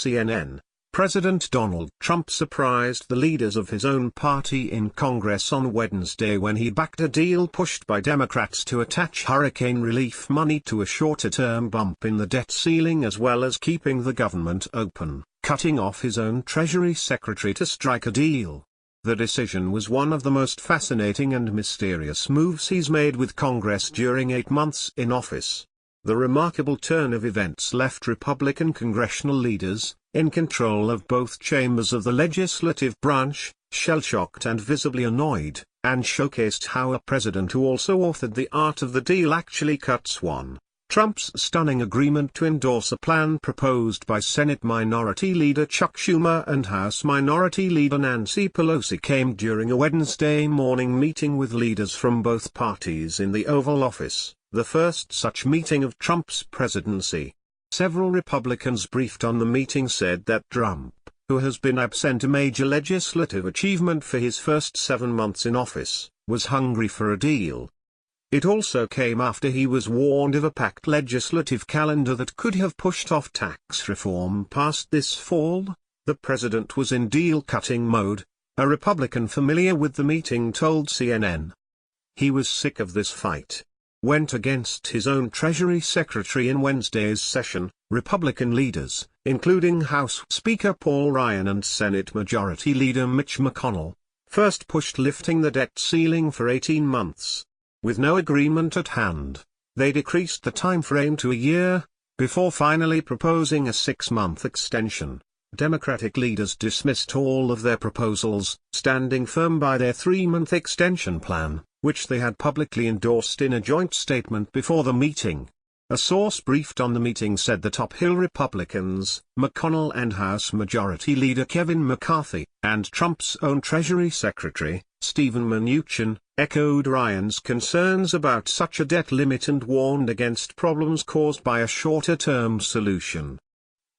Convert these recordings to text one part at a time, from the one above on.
CNN, President Donald Trump surprised the leaders of his own party in Congress on Wednesday when he backed a deal pushed by Democrats to attach hurricane relief money to a shorter-term bump in the debt ceiling as well as keeping the government open, cutting off his own Treasury Secretary to strike a deal. The decision was one of the most fascinating and mysterious moves he's made with Congress during 8 months in office. The remarkable turn of events left Republican congressional leaders, in control of both chambers of the legislative branch, shell-shocked and visibly annoyed, and showcased how a president who also authored the art of the deal actually cuts one. Trump's stunning agreement to endorse a plan proposed by Senate Minority Leader Chuck Schumer and House Minority Leader Nancy Pelosi came during a Wednesday morning meeting with leaders from both parties in the Oval Office, the first such meeting of Trump's presidency. Several Republicans briefed on the meeting said that Trump, who has been absent a major legislative achievement for his first 7 months in office, was hungry for a deal. It also came after he was warned of a packed legislative calendar that could have pushed off tax reform past this fall. The president was in deal-cutting mode, a Republican familiar with the meeting told CNN. He was sick of this fight. Went against his own Treasury Secretary in Wednesday's session. Republican leaders, including House Speaker Paul Ryan and Senate Majority Leader Mitch McConnell, first pushed lifting the debt ceiling for 18 months. With no agreement at hand, they decreased the time frame to a year, before finally proposing a 6-month extension. Democratic leaders dismissed all of their proposals, standing firm by their 3-month extension plan, which they had publicly endorsed in a joint statement before the meeting. A source briefed on the meeting said the top Hill Republicans, McConnell and House Majority Leader Kevin McCarthy, and Trump's own Treasury Secretary, Steven Mnuchin, echoed Ryan's concerns about such a debt limit and warned against problems caused by a shorter-term solution.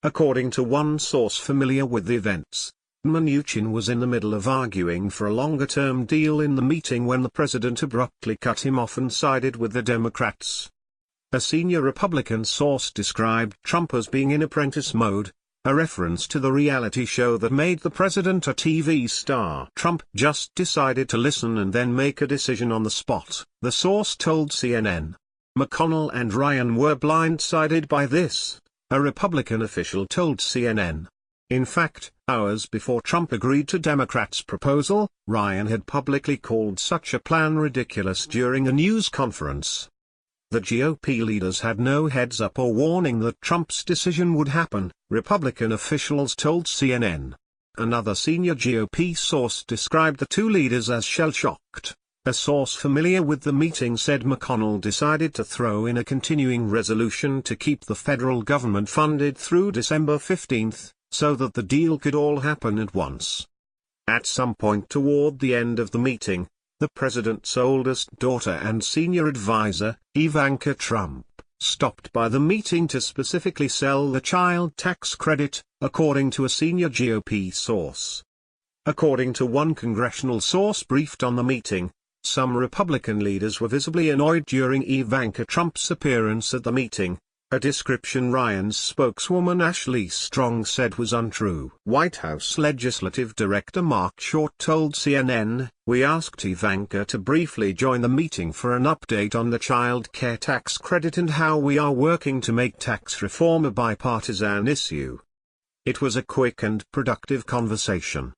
According to one source familiar with the events, Mnuchin was in the middle of arguing for a longer-term deal in the meeting when the president abruptly cut him off and sided with the Democrats. A senior Republican source described Trump as being in apprentice mode, a reference to the reality show that made the president a TV star. Trump just decided to listen and then make a decision on the spot, the source told CNN. McConnell and Ryan were blindsided by this, a Republican official told CNN. In fact, hours before Trump agreed to Democrats' proposal, Ryan had publicly called such a plan ridiculous during a news conference. The GOP leaders had no heads-up or warning that Trump's decision would happen, Republican officials told CNN. Another senior GOP source described the two leaders as shell-shocked. A source familiar with the meeting said McConnell decided to throw in a continuing resolution to keep the federal government funded through December 15, so that the deal could all happen at once. At some point toward the end of the meeting, the president's oldest daughter and senior advisor, Ivanka Trump, stopped by the meeting to specifically sell the child tax credit, according to a senior GOP source. According to one congressional source briefed on the meeting, some Republican leaders were visibly annoyed during Ivanka Trump's appearance at the meeting, a description Ryan's spokeswoman Ashley Strong said was untrue. White House Legislative Director Mark Short told CNN, "We asked Ivanka to briefly join the meeting for an update on the child care tax credit and how we are working to make tax reform a bipartisan issue. It was a quick and productive conversation.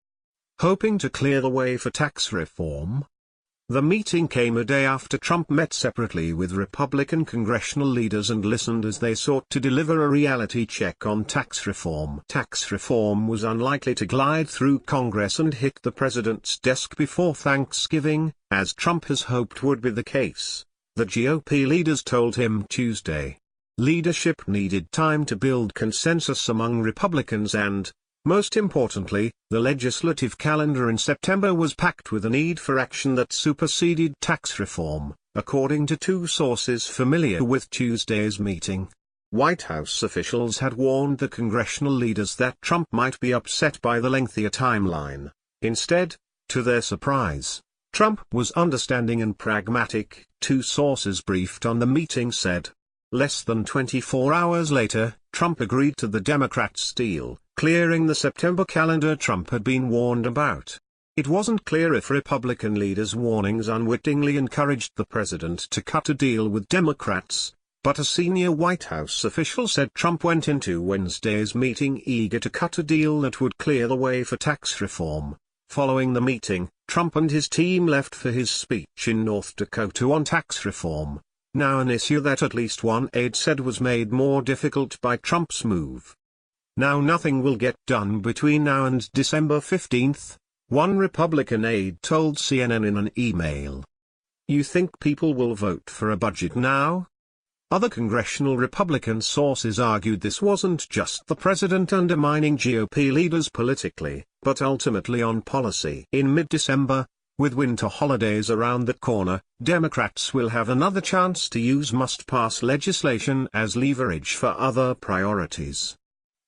Hoping to clear the way for tax reform." The meeting came a day after Trump met separately with Republican congressional leaders and listened as they sought to deliver a reality check on tax reform. Tax reform was unlikely to glide through Congress and hit the president's desk before Thanksgiving, as Trump has hoped would be the case, the GOP leaders told him Tuesday. Leadership needed time to build consensus among Republicans and, most importantly, the legislative calendar in September was packed with a need for action that superseded tax reform, according to two sources familiar with Tuesday's meeting. White House officials had warned the congressional leaders that Trump might be upset by the lengthier timeline. Instead, to their surprise, Trump was understanding and pragmatic, two sources briefed on the meeting said. Less than 24 hours later, Trump agreed to the Democrats' deal, clearing the September calendar Trump had been warned about. It wasn't clear if Republican leaders' warnings unwittingly encouraged the president to cut a deal with Democrats, but a senior White House official said Trump went into Wednesday's meeting eager to cut a deal that would clear the way for tax reform. Following the meeting, Trump and his team left for his speech in North Dakota on tax reform, now an issue that at least one aide said was made more difficult by Trump's move. Now nothing will get done between now and December 15th, one Republican aide told CNN in an email. You think people will vote for a budget now? Other congressional Republican sources argued this wasn't just the president undermining GOP leaders politically, but ultimately on policy. In mid-December, with winter holidays around the corner, Democrats will have another chance to use must-pass legislation as leverage for other priorities.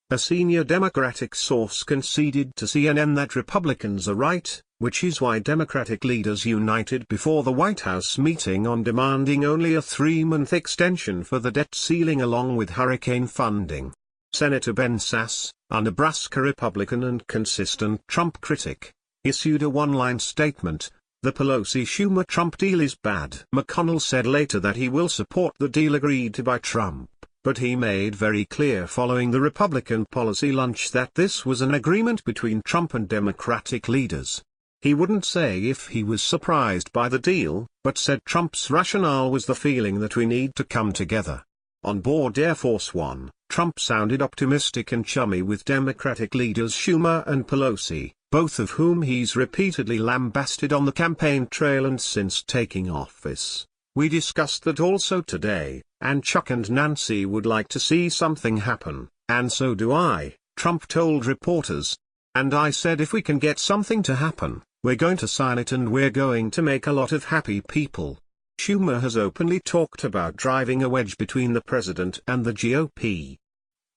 A senior Democratic source conceded to CNN that Republicans are right, which is why Democratic leaders united before the White House meeting on demanding only a 3-month extension for the debt ceiling along with hurricane funding. Senator Ben Sasse, a Nebraska Republican and consistent Trump critic, issued a one-line statement: "The Pelosi-Schumer-Trump deal is bad." McConnell said later that he will support the deal agreed to by Trump, but he made very clear following the Republican policy lunch that this was an agreement between Trump and Democratic leaders. He wouldn't say if he was surprised by the deal, but said Trump's rationale was the feeling that we need to come together. On board Air Force One, Trump sounded optimistic and chummy with Democratic leaders Schumer and Pelosi, both of whom he's repeatedly lambasted on the campaign trail and since taking office. We discussed that also today, and Chuck and Nancy would like to see something happen, and so do I, Trump told reporters. And I said if we can get something to happen, we're going to sign it and we're going to make a lot of happy people. Schumer has openly talked about driving a wedge between the president and the GOP.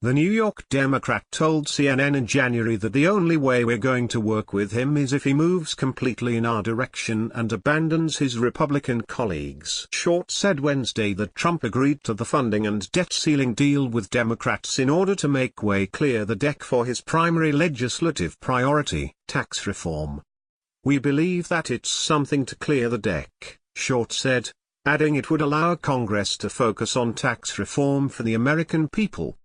The New York Democrat told CNN in January that the only way we're going to work with him is if he moves completely in our direction and abandons his Republican colleagues. Short said Wednesday that Trump agreed to the funding and debt ceiling deal with Democrats in order to make way clear the deck for his primary legislative priority, tax reform. We believe that it's something to clear the deck, Short said, adding it would allow Congress to focus on tax reform for the American people.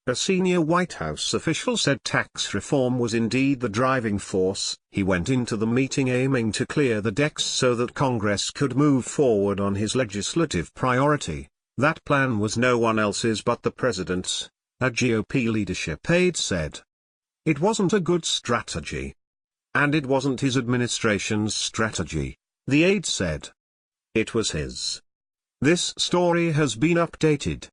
A senior White House official said tax reform was indeed the driving force. He went into the meeting aiming to clear the decks so that Congress could move forward on his legislative priority. That plan was no one else's but the president's, a GOP leadership aide said. It wasn't a good strategy. And it wasn't his administration's strategy, the aide said. It was his. This story has been updated.